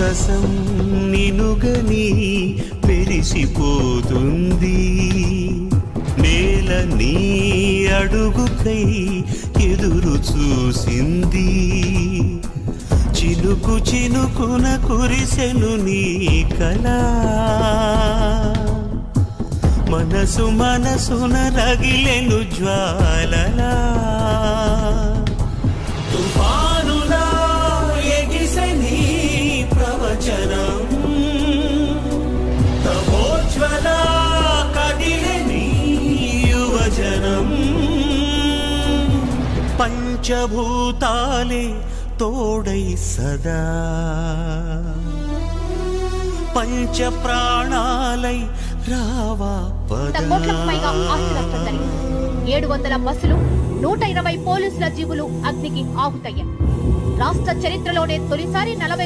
ఆకాశం నినుగని మెరిసిపోతుంది, నేల నీ అడుగుకై ఎదురు చూసింది. చినుకు చినుకున కురిసెను నీ కళ, మనసు మనసున రగిలెను జ్వాలలా. తుఫానులా ఎగిసె నీ ప్రవచనం, తపోజ్వల కదిలె నీ యువజనం. పంచభూతాలే తోడై సదా, పంచ ప్రాణాలై రావా పదా. కోట్లకు పైగా ఆస్తి నష్టం జరిగింది. 700 బస్సులు, 120 పోలీసుల జీవులు అగ్నికి ఆహుతయ్యాయి. రాష్ట్ర చరిత్రలోనే తొలిసారి 40